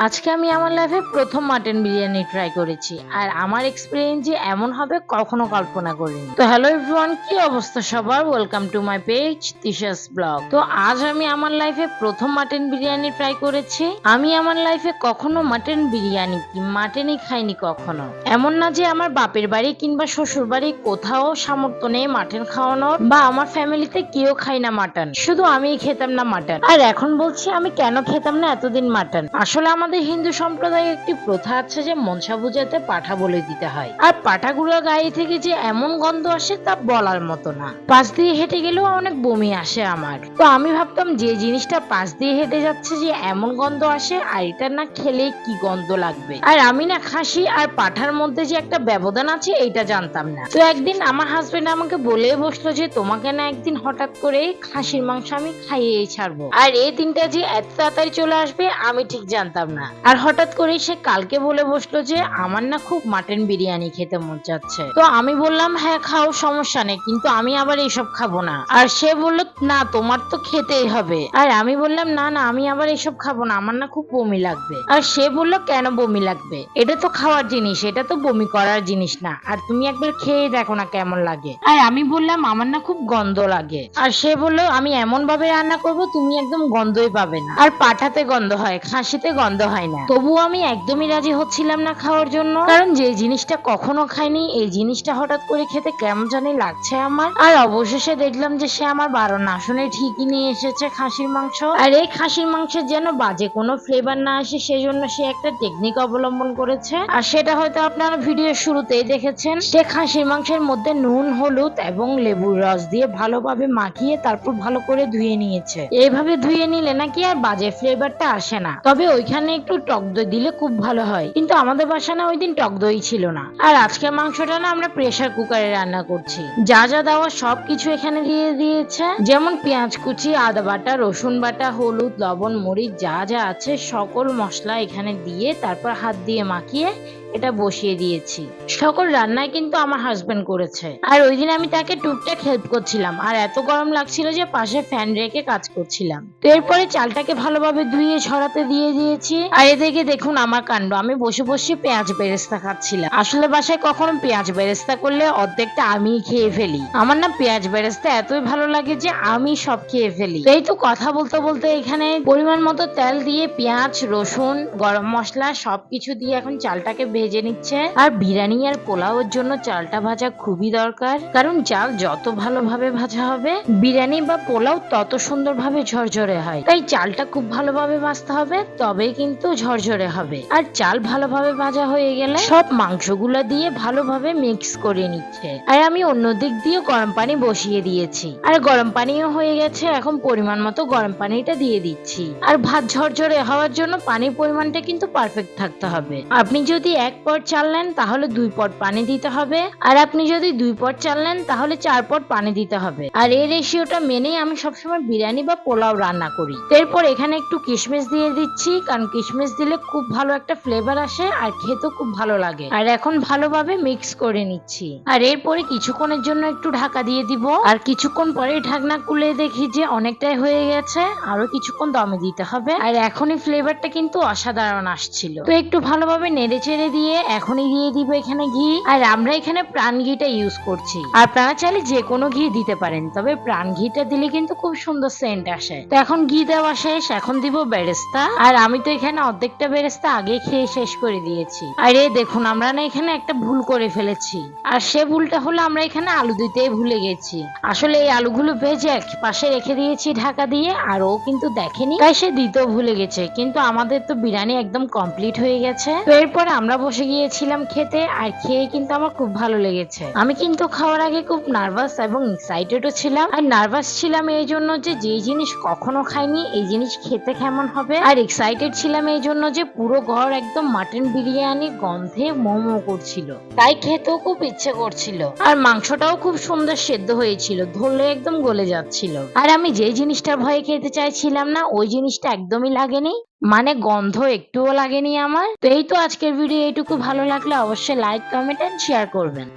আজকে আমি আমার লাইফে প্রথম মাটন বিরিয়ানি ট্রাই করেছি আর আমার এক্সপিরিয়েন্স যে এমন হবে কখনো কল্পনা করিনি। তো হ্যালো এভরিওয়ান, কি অবস্থা সবার? Welcome to my page Tisha's blog. তো আজ আমি আমার লাইফে প্রথম মাটন বিরিয়ানি ট্রাই করেছি। আমি আমার লাইফে কখনো মাটন বিরিয়ানি কি মাটনই খাইনি কখনো। এমন না যে আমার বাপের বাড়ি কিংবা শ্বশুর বাড়ি কোথাও সামর্থ্য নেই মাটন খাওয়ানোর, বা আমার ফ্যামিলিতে কেউ খায় না মাটন, শুধু আমিই খেতাম না মাটন। আর এখন বলছি আমি কেন খেতাম না এতদিন মাটন। আসলে আমাদের হিন্দু সম্প্রদায়ে একটি প্রথা আছে যে মনসা পূজাতে পাঠা বলে দিতে হয়, আর পাঠাগুলোর গায়ে থেকে যে এমন গন্ধ আসে তা বলার মতো না। পাশ দিয়ে হেঁটে গেলেও অনেক বমি আসে আমার। তো আমি ভাবতাম যে জিনিসটা পাশ দিয়ে হেঁটে যাচ্ছে যে এমন গন্ধ আসে, আর এটা না খেলে কি গন্ধ লাগবে। আর আমি না খাসি আর পাঠার মধ্যে যে একটা ব্যবধান আছে এটা জানতাম না। তো একদিন আমার হাজবেন্ড আমাকে বলে বসলো যে তোমাকে না একদিন হঠাৎ করে খাসির মাংস আমি খাইয়েই ছাড়বো। আর এই দিনটা যে এত তাড়াতাড়ি চলে আসবে আমি ঠিক জানতাম না। আর হঠাৎ করে সে কালকে বলে বসলো যে আমার না খুব মাটন বিরিয়ানি খেতে মন চাচ্ছে। তো আমি বললাম হ্যাঁ খাও, সমস্যা নেই, কিন্তু আমি আবার এইসব খাবো না। আর সে বললো না তোমার তো খেতেই হবে। আর আমি বললাম না না আমি আবার এইসব খাবো না, আমার না খুব বমি লাগবে। আর সে বললো কেন বমি লাগবে, এটা তো খাওয়ার জিনিস, এটা তো বমি করার জিনিস না, আর তুমি একবার খেয়ে দেখো না কেমন লাগে। আর আমি বললাম আমার না খুব গন্ধ লাগে। আর সে বললো আমি এমন ভাবে রান্না করবো তুমি একদম গন্ধই পাবে না। আর পাঠাতে গন্ধ হয়, খাসিতে গন্ধ হয় না। তবুও আমি একদমই রাজি হচ্ছিলাম না খাওয়ার জন্য, কারণ যে জিনিসটা কখনো খাইনি এই জিনিসটা হঠাৎ করে খেতে কেমন জানি লাগছে আমার। আর অবশেষে দেখলাম যে সে আমার বারণ না শুনে ঠিকই নিয়ে এসেছে খাসির মাংস। আর এই খাসির মাংসের যেন বাজে কোনো ফ্লেভার না আসে সেজন্য সে একটা টেকনিক অবলম্বন করেছে। আর সেটা হয়তো আপনারা ভিডিওর শুরুতেই দেখেছেন। সে খাসির মাংসের মধ্যে নুন, হলুদ এবং লেবুর রস দিয়ে ভালোভাবে মাখিয়ে তারপর ভালো করে ধুয়ে নিয়েছে। এইভাবে ধুয়ে নিলে নাকি আর বাজে ফ্লেভারটা আসে না। তবে ওইখানে একটু টক দই দিলে খুব ভালো হয়, কিন্তু আমাদের বাসায় না ওই দিন টক দই ছিল না। আর আজকের মাংসটা না আমরা প্রেসার কুকারে রান্না করছি। যা যা দেওয়া সবকিছু এখানে দিয়ে দিয়েছে, যেমন পেঁয়াজ কুচি, আদা বাটা, রসুন বাটা, হলুদ, লবণ, মরিচ যা যা আছে সকল মশলা এখানে দিয়ে তারপর হাত দিয়ে মাখিয়ে এটা বসিয়ে দিয়েছি। সকল রান্নায় কিন্তু আমার হাজবেন্ড করেছে। আর ওই দিন আমি তাকে টুকটাক হেল্প করছিলাম, আর এত গরম লাগছিল যে পাশে ফ্যান রেখে কাজ করছিলাম। তো এরপরে চালটাকে ভালোভাবে ধুয়ে ছড়াতে দিয়ে দিয়েছি। আর এদিকে দেখুন আমার কাণ্ড, আমি বসে বসে পেঁয়াজ বেরেস্তা খাচ্ছিলাম। আসলে বাসায় কখনো পেঁয়াজ বেরেস্তা করলে অর্ধেকটা আমি খেয়ে ফেলি। আমার না পেঁয়াজ বেরেস্তা এতই ভালো লাগে যে আমি সব খেয়ে ফেলি। তো এই তো কথা বলতে বলতে এখানে পরিমাণ মতো তেল দিয়ে পেঁয়াজ, রসুন, গরম মশলা সবকিছু দিয়ে এখন চালটাকে ভেজে নিচ্ছে। আর বিরিয়ানি আর পোলাওয়ের জন্য চালটা ভাজা খুবই দরকার, কারণ চাল যত ভালোভাবে ভাজা হবে বিরিয়ানি বা পোলাও তত সুন্দরভাবে ঝরঝরে হয়। তাই চালটা খুব ভালোভাবে ভাজতে হবে, তবেই কিন্তু ঝরঝরে হবে। আর চাল ভালোভাবে ভাজা হয়ে গেলে সব মাংসগুলো দিয়ে ভালোভাবে মিক্স করে নিচ্ছে। আর আমি অন্য দিক দিয়ে গরম পানি বসিয়ে দিয়েছি, আর গরম পানিও হয়ে গেছে। এখন পরিমাণ মতো গরম পানিটা দিয়ে দিচ্ছি। আর ভাত ঝরঝরে হওয়ার জন্য পানির পরিমাণটা কিন্তু পারফেক্ট থাকতে হবে। আপনি যদি 1 পট চাল নেন তাহলে 2 পট পানি দিতে হবে, আর আপনি যদি 2 পট চাল নেন তাহলে 4 পট পানি দিতে হবে। আর এই রেশিওটা মেনেই আমি সবসময় বিরিয়ানি বা পোলাও রান্না করি। এরপর এখানে একটু কিশমিশ দিয়ে দিচ্ছি, কারণ কিশমিশ দিলে খুব ভালো একটা ফ্লেভার আসে আর খেতেও খুব ভালো লাগে। আর এখন ভালোভাবে মিক্স করে নিচ্ছি। আর এরপরে কিছুক্ষণের জন্য একটু ঢাকা দিয়ে দিব। আর কিছুক্ষণ পরে ঢাকনা খুলে দেখি যে অনেকটাই হয়ে গেছে, আরো কিছুক্ষণ দমে দিতে হবে। আর এখনই ফ্লেভারটা কিন্তু অসাধারণ আসছিল। তো একটু ভালোভাবে নেড়ে চেড়ে দিয়ে এখনই দিয়ে দিব এখানে ঘি। আর আমরা এখানে প্রাণ ঘিটা ইউজ করছি। আর আপনারা চাইলে যে কোনো ঘি দিতে পারেন, তবে প্রাণ ঘিটা দিলে কিন্তু খুব সুন্দর সেন্ট আসে। তো এখন ঘি দেওয়া শেষ, এখন দিব বেরেস্তা। আর আমি তো এখানে অর্ধেকটা বেরেস্তা আগে খেয়ে শেষ করে দিয়েছি। আর এই দেখুন আমরা না এখানে একটা ভুল করে ফেলেছি। আর সে ভুলটা হলো আমরা এখানে আলু দিতেই ভুলে গেছি। আসলে এই আলুগুলো ভেজে এক পাশে রেখে দিয়েছি ঢাকা দিয়ে, আর ও কিন্তু দেখেনি, তাই সে দিতেও ভুলে গেছে। কিন্তু আমাদের তো বিরিয়ানি একদম কমপ্লিট হয়ে গেছে। তো এরপরে আমরা বসে গিয়েছিলাম খেতে, আর খেয়ে কিন্তু আমার খুব ভালো লেগেছে। আমি কিন্তু খাওয়ার আগে খুব নার্ভাস এবং এক্সাইটেডও ছিলাম। আর নার্ভাস ছিলাম এই জন্য যে যেই জিনিস কখনো খাইনি এই জিনিস খেতে কেমন হবে, আর এক্সাইটেড ছিলাম এই জন্য যে পুরো ঘর একদম মাটন বিরিয়ানি গন্ধে মোমো করছিল, তাই খেতেও খুব ইচ্ছে করছিল। আর মাংসটাও খুব সুন্দর সেদ্ধ হয়েছিল, ধরলে একদম গলে যাচ্ছিল। আর আমি যে জিনিসটা ভয়ে খেতে চাইছিলাম না ওই জিনিসটা একদমই লাগেনি, মানে গন্ধ একটুও লাগেনি আমার। তো এই তো আজকের ভিডিও এইটুকু। ভালো লাগলে অবশ্যই লাইক, কমেন্ট এন্ড শেয়ার করবেন।